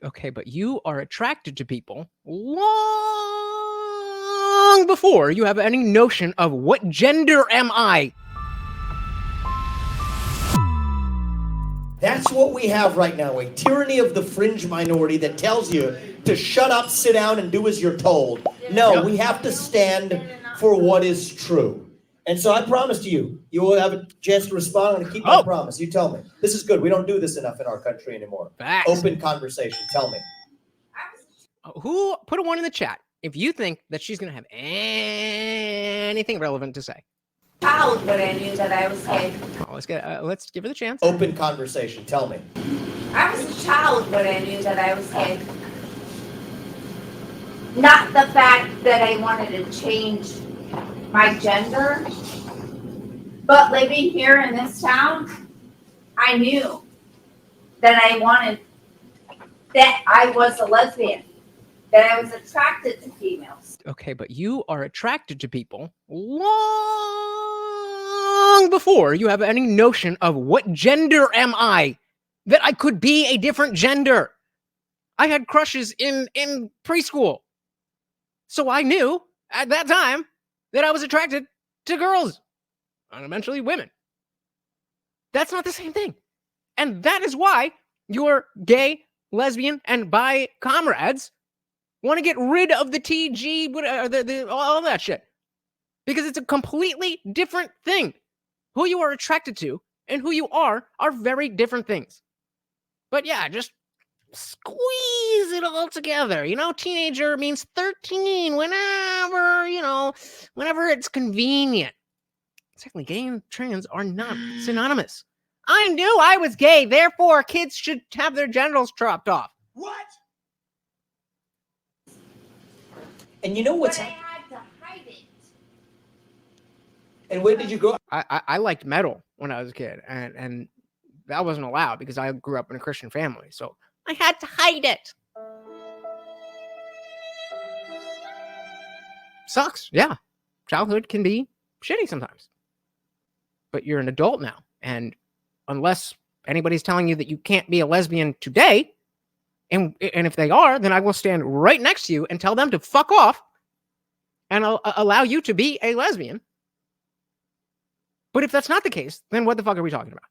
Okay, but you are attracted to people long before you have any notion of what gender am I. That's what we have right now, a tyranny of the fringe minority that tells you to shut up, sit down, and do as you're told. No, we have to stand for what is true. And so I promise to you, you will have a chance to respond. I'm going to keep my promise. You tell me. This is good. We don't do this enough in our country anymore. Facts. Open conversation. Tell me. Who put a 1 in the chat if you think that she's going to have anything relevant to say? Child, but I knew that I was gay. Oh, let's give her the chance. Open conversation. Tell me. I was a child, but I knew that I was gay. Not the fact that I wanted to change my gender, but living here in this town, I knew that I wanted, that I was a lesbian, that I was attracted to females. Okay, but you are attracted to people long before you have any notion of what gender am I, that I could be a different gender. I had crushes in preschool. So I knew at that time that I was attracted to girls and eventually women. That's not the same thing. And that is why your gay, lesbian, and bi comrades want to get rid of the TG, all that shit. Because it's a completely different thing. Who you are attracted to and who you are very different things. But yeah, just squeeze it all together. You know, teenager means 13 whenever it's convenient. Secondly, gay and trans are not synonymous. I knew I was gay, therefore kids should have their genitals chopped off. What? And you know what's... But I had to hide it. And where did you grow up? I liked metal when I was a kid, and that wasn't allowed because I grew up in a Christian family, so I had to hide it. Sucks, yeah. Childhood can be shitty sometimes. But you're an adult now, and unless anybody's telling you that you can't be a lesbian today, and if they are, then I will stand right next to you and tell them to fuck off and I'll allow you to be a lesbian. But if that's not the case, then what the fuck are we talking about?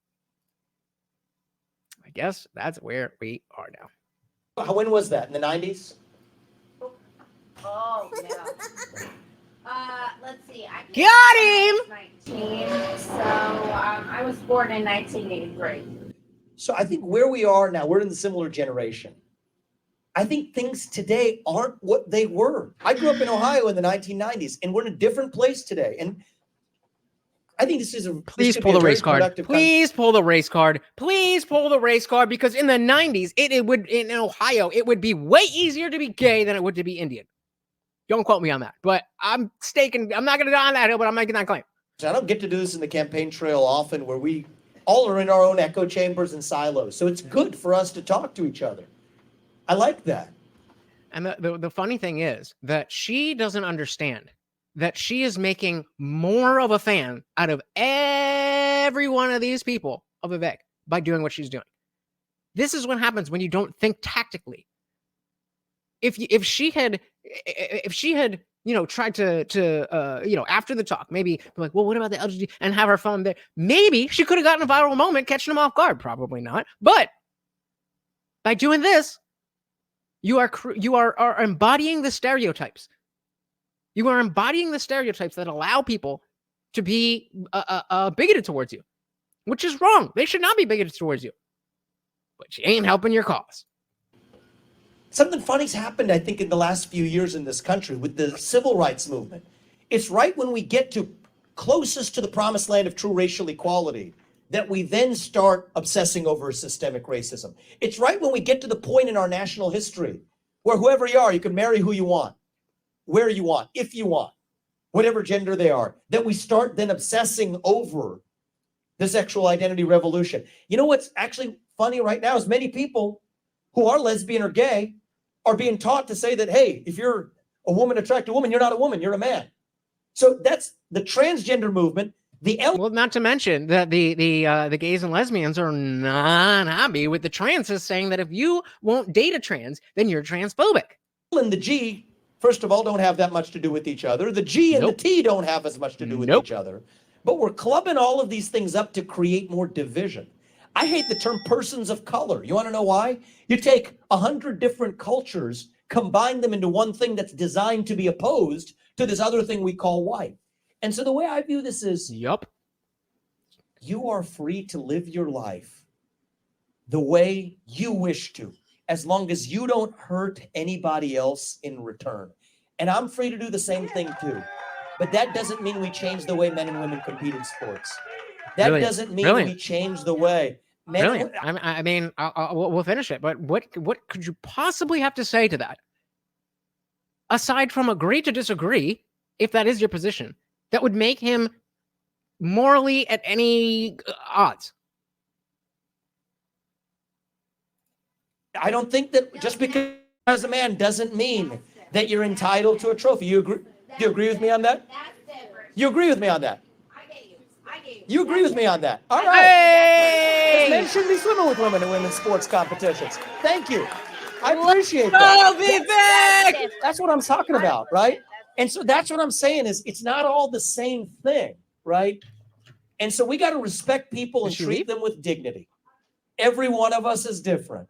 I guess that's where we are now. When was that? In the 90s? Oh, yeah. Let's see. I Got him! 19, so I was born in 1983. So I think where we are now, we're in the similar generation. I think things today aren't what they were. I grew up in Ohio in the 1990s, and we're in a different place today. And I think this is a... Please pull the race card. Please pull the race card. Please pull the race card, because in the 90s, it would, in Ohio, it would be way easier to be gay than it would to be Indian. Don't quote me on that, but I'm not going to die on that hill, but I'm making that claim. I don't get to do this in the campaign trail often, where we all are in our own echo chambers and silos. So it's good for us to talk to each other. I like that. And the funny thing is that she doesn't understand that she is making more of a fan out of every one of these people of Vivek by doing what she's doing. This is what happens when you don't think tactically. If she had, tried to after the talk, maybe be like, well, what about the LGBT, and have her phone there, maybe she could have gotten a viral moment catching them off guard. Probably not. But by doing this, you are embodying the stereotypes. You are embodying the stereotypes that allow people to be bigoted towards you, which is wrong. They should not be bigoted towards you. But you ain't helping your cause. Something funny's happened, I think, in the last few years in this country with the civil rights movement. It's right when we get to closest to the promised land of true racial equality that we then start obsessing over systemic racism. It's right when we get to the point in our national history where whoever you are, you can marry who you want, where you want, if you want, whatever gender they are, that we start then obsessing over the sexual identity revolution. You know what's actually funny right now is many people who are lesbian or gay are being taught to say that, hey, if you're a woman attracted to a woman, you're not a woman, you're a man. So that's the transgender movement Well, not to mention that the gays and lesbians are not happy with the transes saying that if you won't date a trans, then you're transphobic. And the G, first of all, don't have that much to do with each other. The G and the T don't have as much to do with each other. But we're clubbing all of these things up to create more division. I hate the term persons of color. You want to know why? You take 100 different cultures, combine them into one thing that's designed to be opposed to this other thing we call white. And so the way I view this is, you are free to live your life the way you wish to, as long as you don't hurt anybody else in return. And I'm free to do the same thing too. But that doesn't mean we change the way men and women compete in sports. That doesn't mean we change the way men. I mean, we'll finish it. But what could you possibly have to say to that? Aside from agree to disagree, if that is your position, that would make him morally at any odds. I don't think that just because as a man doesn't mean that you're entitled to a trophy. You agree? Do you agree with me on that? You agree with me on that? You agree with me on that? All right. Hey! Men shouldn't be swimming with women in women's sports competitions. Thank you. I appreciate that. Oh, Vivek! That's what I'm talking about, right? And so that's what I'm saying is it's not all the same thing, right? And so we got to respect people and treat them with dignity. Every one of us is different.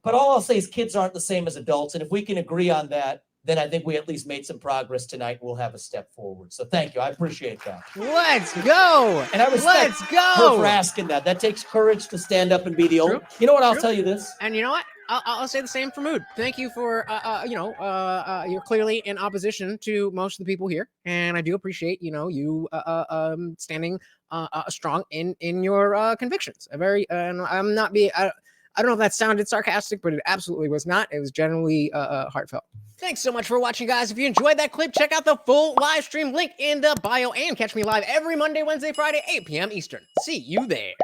But all I'll say is kids aren't the same as adults. And if we can agree on that, then I think we at least made some progress tonight. We'll have a step forward. So thank you. I appreciate that. Let's go. And I respect her for asking that. That takes courage to stand up and be the only. You know what? I'll tell you this. And you know what? I'll say the same for Mood. Thank you for, you're clearly in opposition to most of the people here. And I do appreciate, you standing strong in your convictions. And I'm not being, I don't know if that sounded sarcastic, but it absolutely was not. It was generally heartfelt. Thanks so much for watching, guys. If you enjoyed that clip, check out the full live stream link in the bio and catch me live every Monday, Wednesday, Friday, 8 p.m. Eastern. See you there.